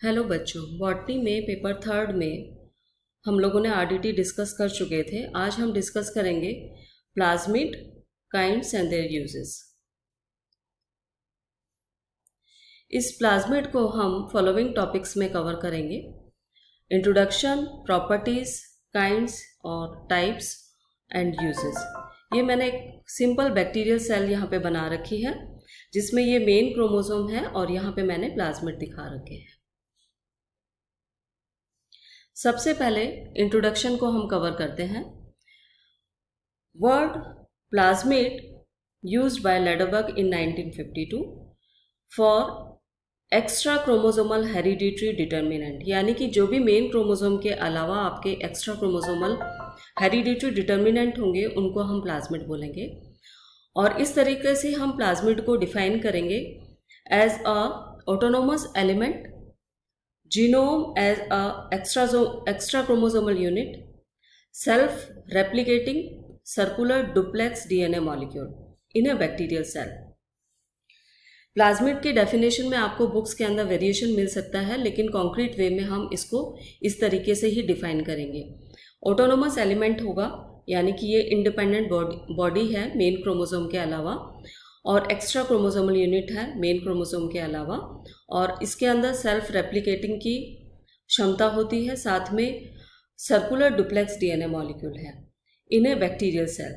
Hello बच्चों, botany में paper third में हम लोगों ने आरडीटी डिस्कस कर चुके थे। आज हम डिस्कस करेंगे plasmid kinds and there uses. इस प्लाज्मिड को हम फॉलोइंग टॉपिक्स में कवर करेंगे: इंट्रोडक्शन, प्रॉपर्टीज, काइंड्स और टाइप्स एंड यूजेस। ये मैंने एक सिंपल बैक्टीरियल सेल यहाँ पे बना रखी है जिसमें ये मेन क्रोमोसोम है और यहाँ पे मैंने प्लाज्मिड दिखा रखे हैं। सबसे पहले इंट्रोडक्शन को हम कवर करते हैं। Word plasmid used by Lederberg in 1952 for extra chromosomal hereditary determinant, यानी कि जो भी मेन क्रोमोसोम के अलावा आपके एक्स्ट्रा क्रोमोसोमल हेरिडिटरी डिटर्मिनेंट होंगे उनको हम प्लाज्मिड बोलेंगे। और इस तरीके से हम प्लाज्मिड को डिफाइन करेंगे as a autonomous element, genome as a extra chromosomal unit, self-replicating circular duplex DNA molecule in a bacterial cell। Plasmid के डेफिनेशन में आपको बुक्स के अंदर वेरिएशन मिल सकता है, लेकिन कॉन्क्रीट वे में हम इसको इस तरीके से ही डिफाइन करेंगे। ऑटोनोमस एलिमेंट होगा, यानी कि ये इंडिपेंडेंट बॉडी है मेन क्रोमोसोम के अलावा, और एक्स्ट्रा क्रोमोसोमल यूनिट है मेन क्रोमोसोम के अलावा, और इसके अंदर सेल्फ रेप्लिकेटिंग की क्षमता होती है, साथ में सर्कुलर डुप्लेक्स डीएनए मॉलिक्यूल है इन ए बैक्टीरियल सेल।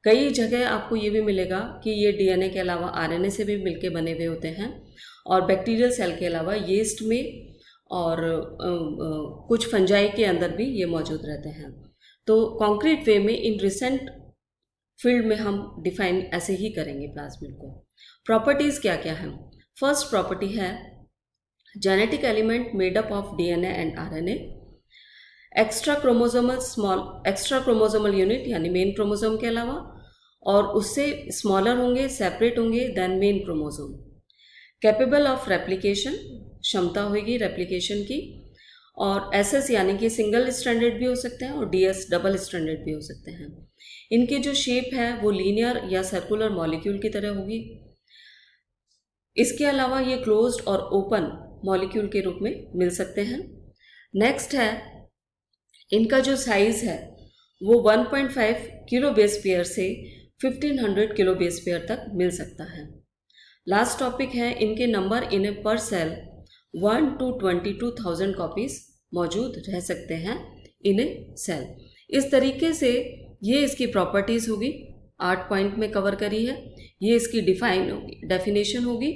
कई जगह आपको ये भी मिलेगा कि ये डीएनए के अलावा आरएनए से भी मिलके बने हुए होते हैं, और बैक्टीरियल सेल के अलावा यीस्ट में और कुछ फंजाई के अंदर भी ये मौजूद रहते हैं। तो कॉन्क्रीट वे में इन रिसेंट फील्ड में हम डिफाइन ऐसे ही करेंगे प्लाज्मिड को। प्रॉपर्टीज़ क्या क्या हैं? फर्स्ट प्रॉपर्टी है genetic element made up of DNA and RNA, extra chromosomal unit यानी मेन क्रोमोसोम के अलावा, और उससे स्मॉलर होंगे, सेपरेट होंगे than main chromosome, capable of replication, क्षमता होगी रेप्लिकेशन की, और एसएस यानी कि सिंगल स्ट्रैंडेड भी हो सकते हैं और डीएस डबल स्ट्रैंडेड भी हो सकते हैं। इनकी जो शेप है वो लीनियर या सर्कुलर मॉलिक्यूल की तरह होगी। इसके अलावा ये क्लोज्ड और ओपन मॉलिक्यूल के रूप में मिल सकते हैं। नेक्स्ट है इनका जो साइज है वो 1.5 किलो बेस पेयर से 1500 किलो बेस पेयर तक मिल सकता है। लास्ट टॉपिक है इनके नंबर इन ए पर सेल 1 to 22,000 कॉपीज मौजूद रह सकते हैं इन ए सेल। इस तरीके से ये इसकी प्रॉपर्टीज़ होगी, 8 पॉइंट में कवर करी है। ये इसकी डेफिनेशन होगी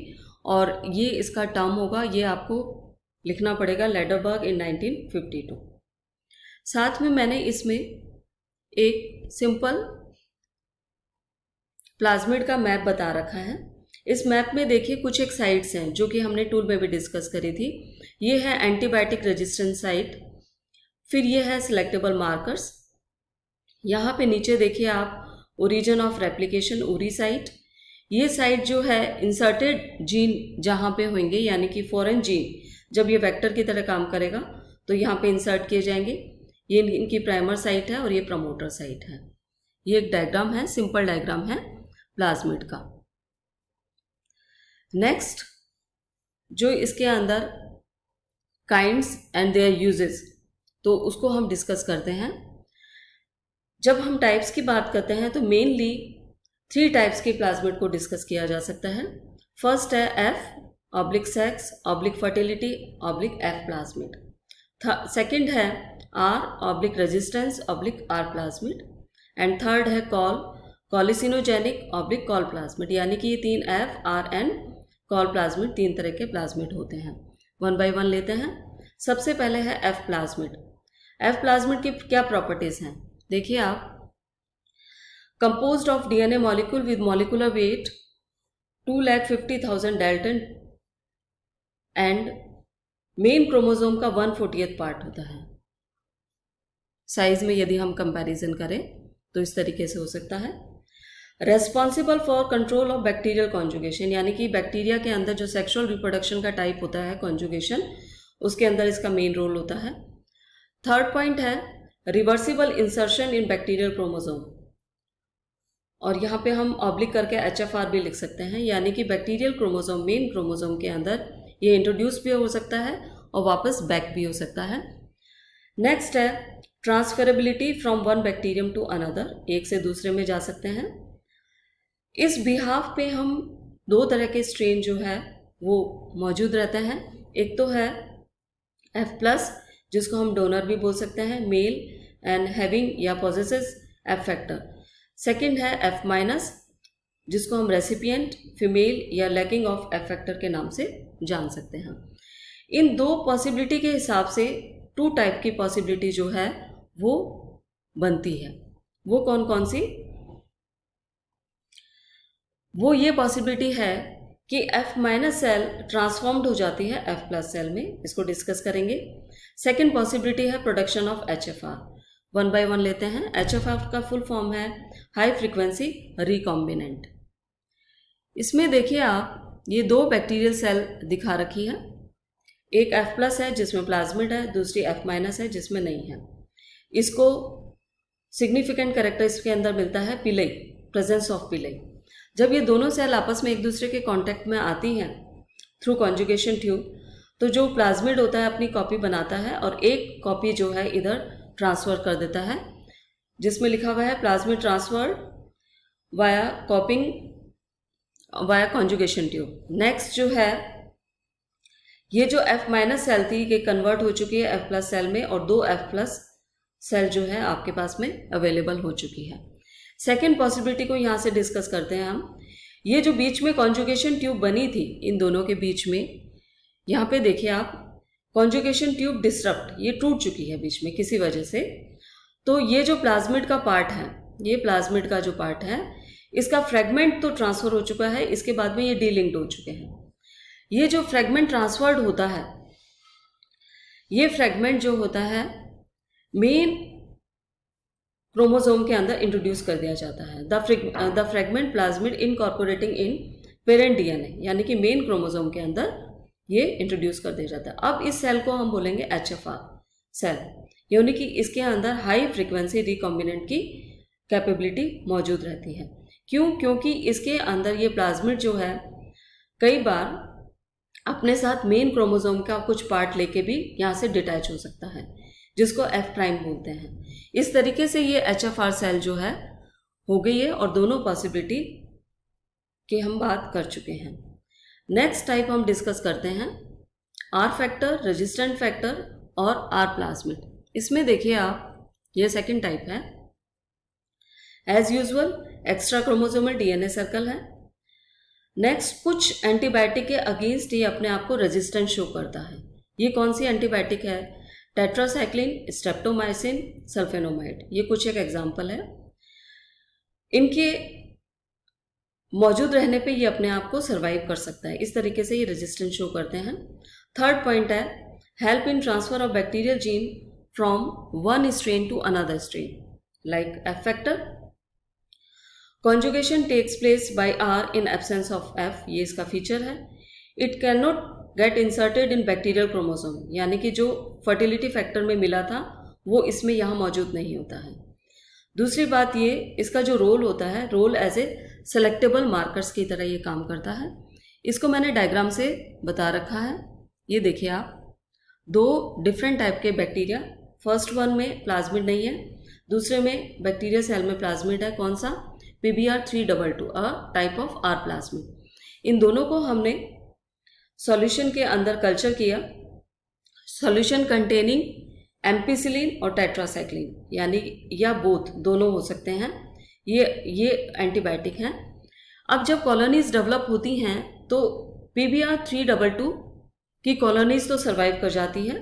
और ये इसका टर्म होगा, ये आपको लिखना पड़ेगा लेडरबर्ग इन 1952। साथ में मैंने इसमें एक सिंपल प्लाज्मिड का मैप बता रखा है। इस मैप में देखिए कुछ एक साइट्स हैं जो कि हमने टूल में भी डिस्कस करी थी। ये है एंटीबायोटिक रेजिस्टेंस साइट, फिर ये है सिलेक्टेबल मार्कर्स। यहाँ पे नीचे देखिए आप origin of replication Uri site. ये साइट जो है इंसर्टेड जीन जहाँ पे होंगे, यानी कि फॉरेन जीन जब ये वेक्टर की तरह काम करेगा तो यहाँ पे इंसर्ट किए जाएंगे। ये इनकी प्राइमर साइट है और ये प्रमोटर साइट है। ये एक डायग्राम है, सिंपल डायग्राम है प्लाज्मिड का। नेक्स्ट जो इसके अंदर काइंड्स एंड देयर यूजेस, तो उसको हम डिस्कस करते हैं। जब हम टाइप्स की बात करते हैं तो मेनली 3 टाइप्स के प्लाज्मिड को डिस्कस किया जा सकता है। फर्स्ट है F sex fertility F plasmid. Second है R resistance R plasmid, and third है कॉलिसिनोजेनिक कॉल प्लाज्मिड, यानी कि ये 3 F, R and call plasmid 3 तरह के प्लाज्मिड होते हैं। 1 by 1 लेते हैं। सबसे पहले है F प्लाज्मिड। F प्लाज्मिड की क्या प्रॉपर्टीज हैं देखिए आप। Composed of DNA molecule with molecular weight 250,000 Dalton and main chromosome का 1/40th पार्ट होता है। साइज में यदि हम कंपैरिजन करें तो इस तरीके से हो सकता है। Responsible for control of bacterial conjugation, यानी कि बैक्टीरिया के अंदर जो सेक्सुअल रिप्रोडक्शन का टाइप होता है कॉन्जुगेशन, उसके अंदर इसका मेन रोल होता है। थर्ड पॉइंट है रिवर्सिबल इंसर्शन इन बैक्टीरियल क्रोमोसोम, और यहाँ पे हम ऑब्लिक करके HFR भी लिख सकते हैं, यानी कि बैक्टीरियल क्रोमोसोम मेन क्रोमोसोम के अंदर ये इंट्रोड्यूस भी हो सकता है और वापस बैक भी हो सकता है। नेक्स्ट है transferability from one bacterium to another, एक से दूसरे में जा सकते हैं। इस बिहाफ पे हम दो तरह के स्ट्रेन जो है वो मौजूद रहते हैं। एक तो है F+, जिसको हम डोनर भी बोल सकते हैं, मेल एंड हैविंग या पोजेसेस F फैक्टर। सेकेंड है F-, जिसको हम रेसिपिएंट, फीमेल या लैकिंग ऑफ F फैक्टर के नाम से जान सकते हैं। इन दो पॉसिबिलिटी के हिसाब से 2 टाइप की पॉसिबिलिटी जो है वो बनती है। वो कौन कौन सी? वो ये पॉसिबिलिटी है कि F- सेल ट्रांसफॉर्म्ड हो जाती है F+ सेल में, इसको डिस्कस करेंगे। सेकेंड पॉसिबिलिटी है production of HFR। One by one लेते हैं। HFR का फुल फॉर्म है हाई फ्रीक्वेंसी रिकॉम्बिनेंट। इसमें देखिए आप, ये 2 बैक्टीरियल सेल दिखा रखी है। एक F+ है जिसमें प्लाज्मिड है, दूसरी F- है जिसमें नहीं है। इसको सिग्निफिकेंट कैरेक्टर इसके अंदर मिलता है पिलई, प्रेजेंस ऑफ पिलई। जब ये दोनों सेल आपस में एक दूसरे के कांटेक्ट में आती हैं थ्रू कॉन्जुगेशन ट्यूब, तो जो प्लाज्मिड होता है अपनी कॉपी बनाता है और एक कॉपी जो है इधर ट्रांसफ़र कर देता है, जिसमें लिखा हुआ है plasmid transfer via कॉपिंग via conjugation tube. Next जो है, ये जो F- सेल थी ये कन्वर्ट हो चुकी है F+ सेल में, और 2 F+ सेल जो है आपके पास में अवेलेबल हो चुकी है। सेकेंड पॉसिबिलिटी को यहाँ से डिस्कस करते हैं हम। ये जो बीच में कॉन्जुगेशन ट्यूब बनी थी इन दोनों के बीच में, यहाँ पे देखिए आप, कॉन्जुगेशन ट्यूब डिस्टर्ब्ड, ये टूट चुकी है बीच में किसी वजह से। तो ये जो प्लाज्मिड का पार्ट है, ये प्लाज्मिड का जो पार्ट है, इसका फ्रेगमेंट तो ट्रांसफ़र हो चुका है, इसके बाद में ये डीलिंक्ड हो चुके हैं। ये जो फ्रेगमेंट ट्रांसफर्ड होता है, ये फ्रेगमेंट जो होता है मेन क्रोमोसोम के अंदर इंट्रोड्यूस कर दिया जाता है। The fragment plasmid incorporating in parent DNA, यानी कि मेन क्रोमोसोम के अंदर ये इंट्रोड्यूस कर दिया जाता है। अब इस सेल को हम बोलेंगे HFR सेल, यानी कि इसके अंदर हाई फ्रीक्वेंसी रिकॉम्बिनेंट की कैपेबिलिटी मौजूद रहती है। क्यों? क्योंकि इसके अंदर ये प्लाज्मिड जो है कई बार अपने साथ मेन क्रोमोसोम का कुछ पार्ट लेके भी यहाँ से डिटैच हो सकता है, जिसको F' बोलते हैं। इस तरीके से ये HFR सेल जो है हो गई है, और दोनों पॉसिबिलिटी की हम बात कर चुके हैं। नेक्स्ट टाइप हम डिस्कस करते हैं R फैक्टर, रेजिस्टेंट फैक्टर और R प्लाज्मिड। इसमें देखिए आप, ये सेकेंड टाइप है। As usual extra chromosomal DNA circle है। नेक्स्ट, कुछ एंटीबायोटिक के अगेंस्ट ये अपने आप को रेजिस्टेंट शो करता है। ये कौन सी एंटीबायोटिक है? टेट्रासाइक्लिन, स्ट्रेप्टोमाइसिन, सल्फेनोमाइड, ये कुछ एक एग्जाम्पल है। इनके मौजूद रहने पे ये अपने आप को सर्वाइव कर सकता है। इस तरीके से ये रेजिस्टेंस शो करते हैं। थर्ड पॉइंट है help in transfer of bacterial gene from one strain to another strain, like F factor. Conjugation takes place by R in absence of F, ये इसका फीचर है। It can not get inserted in bacterial chromosome, यानी कि जो fertility factor में मिला था वो इसमें यहाँ मौजूद नहीं होता है। दूसरी बात, ये इसका जो रोल होता है, role as a selectable markers की तरह ये काम करता है। इसको मैंने डायग्राम से बता रखा है। ये देखिए आप, 2 डिफरेंट टाइप के बैक्टीरिया, फर्स्ट वन में प्लाज्मिड नहीं है, दूसरे में बैक्टीरिया सेल में प्लाज्मिड है। कौन सा? PBr322, a type of R plasmid. इन दोनों को हमने सॉल्यूशन के अंदर कल्चर किया, सॉल्यूशन कंटेनिंग एम्पिसिलिन और टेट्रासाइक्लिन, यानी या बोथ, दोनों हो सकते हैं। ये एंटीबायोटिक हैं। अब जब कॉलोनीज डेवलप होती हैं तो PBr322 की कॉलोनीज तो सर्वाइव कर जाती है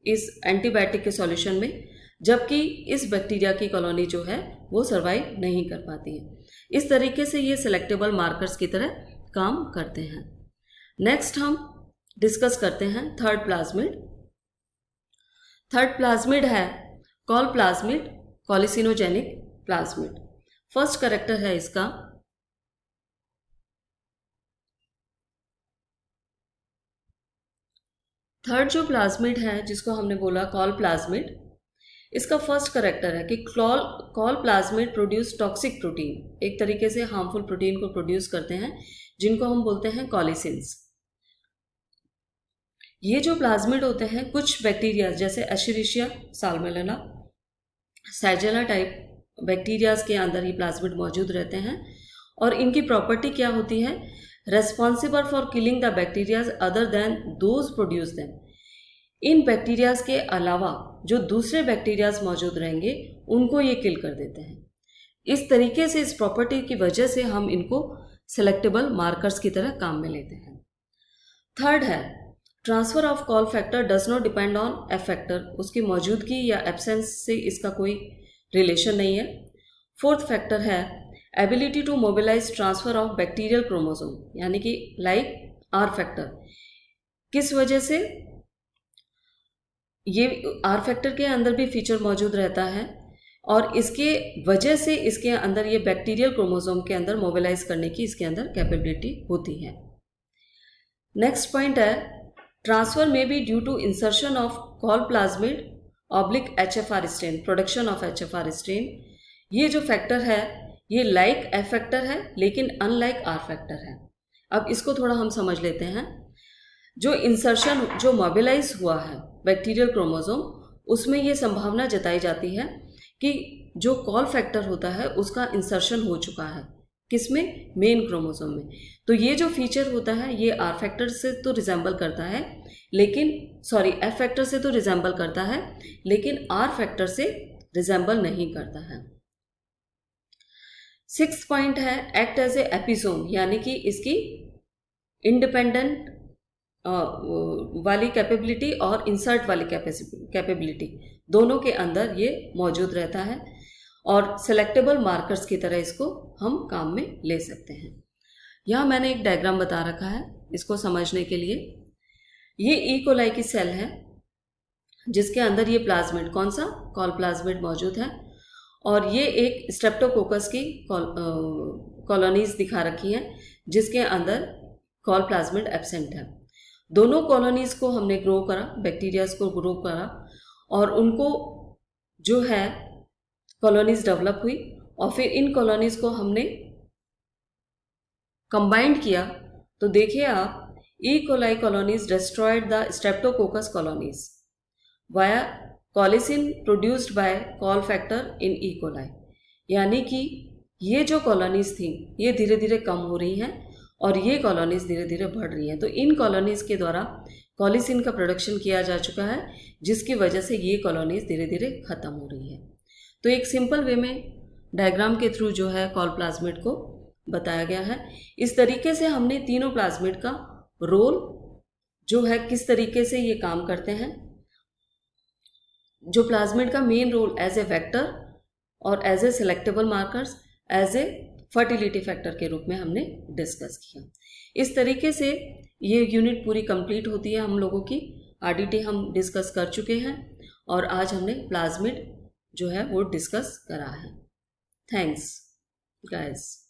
इस एंटीबायोटिक के सॉल्यूशन में, जबकि इस बैक्टीरिया की कॉलोनी जो है वो सर्वाइव नहीं कर पाती है। इस तरीके से ये सेलेक्टेबल मार्कर्स की तरह काम करते हैं। नेक्स्ट हम डिस्कस करते हैं थर्ड प्लाज्मिड। थर्ड प्लाज्मिड है Col plasmid, colicinogenic plasmid. First character है इसका थर्ड जो प्लाज्मिड है जिसको हमने बोला कॉल प्लाज्मिड, इसका फर्स्ट कैरेक्टर है कि Col plasmid produce toxic protein, एक तरीके से हार्मफुल प्रोटीन को प्रोड्यूस करते हैं जिनको हम बोलते हैं कॉलिसिन्स। ये जो प्लाज्मिड होते हैं, कुछ बैक्टीरिया जैसे एशेरिशिया, साल्मोनेला, सैजेला टाइप बैक्टीरियाज के अंदर ये प्लाज्मिड मौजूद रहते हैं। और इनकी प्रॉपर्टी क्या होती है? Responsible for killing the bacterias other than those produce them. In bacterias के अलावा जो दूसरे बैक्टीरियाज मौजूद रहेंगे उनको ये किल कर देते हैं। इस तरीके से, इस प्रॉपर्टी की वजह से हम इनको सेलेक्टेबल मार्कर्स की तरह काम में लेते हैं। थर्ड है, transfer of call factor does not depend on F factor. उसकी मौजूदगी या एब्सेंस से इसका कोई रिलेशन नहीं है। फोर्थ फैक्टर है ability to mobilize transfer of bacterial chromosome, यानी कि लाइक आर फैक्टर। किस वजह से? ये आर फैक्टर के अंदर भी फीचर मौजूद रहता है और इसके वजह से इसके अंदर ये बैक्टीरियल क्रोमोसोम के अंदर मोबिलाइज करने की इसके अंदर कैपेबिलिटी होती है। नेक्स्ट पॉइंट है ट्रांसफर में be due to insertion of Col plasmid oblique Hfr strain, production of Hfr strain. ये जो फैक्टर है ये लाइक एफ फैक्टर है लेकिन अनलाइक आर फैक्टर है। अब इसको थोड़ा हम समझ लेते हैं। जो इंसर्शन, जो मोबिलाइज हुआ है बैक्टीरियल क्रोमोसोम, उसमें ये संभावना जताई जाती है कि जो कॉल फैक्टर होता है उसका इंसर्शन हो चुका है। किसमें? मेन क्रोमोसोम में। तो ये जो फीचर होता है ये आर फैक्टर से तो रिजेंबल करता है, लेकिन एफ फैक्टर से तो रिजेंबल करता है लेकिन आर फैक्टर से रिजेंबल नहीं करता है। सिक्स्थ पॉइंट है एक्ट एज ए एपिसोम, यानी कि इसकी इंडिपेंडेंट वाली कैपेबिलिटी और इंसर्ट वाली कैपेबिलिटी दोनों के अंदर ये मौजूद रहता है और सेलेक्टेबल मार्कर्स की तरह इसको हम काम में ले सकते हैं। यहाँ मैंने एक डायग्राम बता रखा है इसको समझने के लिए। ये ई कोलाई की सेल है जिसके अंदर ये प्लाज्मिड, कौन सा? कॉल प्लाज्मिड मौजूद है और ये एक स्ट्रेप्टोकोकस की कॉलोनीज दिखा रखी हैं जिसके अंदर कॉल प्लाज्मिड एब्सेंट है। दोनों कॉलोनीज को हमने ग्रो करा, बैक्टीरियाज को ग्रो करा और उनको जो है कॉलोनीज डेवलप हुई और फिर इन कॉलोनीज को हमने कंबाइंड किया। तो देखिए आप, E coli colonies destroyed the streptococcus colonies via colicin produced by Col factor in E coli. यानी कि ये जो कॉलोनीज थी ये धीरे धीरे कम हो रही हैं और ये कॉलोनीज धीरे धीरे बढ़ रही हैं। तो इन कॉलोनीज के द्वारा कॉलिसिन का प्रोडक्शन किया जा चुका है जिसकी वजह से ये कॉलोनीज धीरे धीरे खत्म हो रही है। तो एक सिंपल वे में डायग्राम के थ्रू जो है कॉल प्लाज्मिड को बताया गया है। इस तरीके से हमने तीनों प्लाज्मिड का रोल जो है किस तरीके से ये काम करते हैं, जो प्लाज्मिड का main role as a vector और as a selectable markers, as a fertility factor के रूप में हमने डिस्कस किया। इस तरीके से ये यूनिट पूरी कंप्लीट होती है हम लोगों की। आरडीटी हम डिस्कस कर चुके हैं और आज हमने प्लाज्मिड जो है वो डिस्कस करा है। Thanks guys.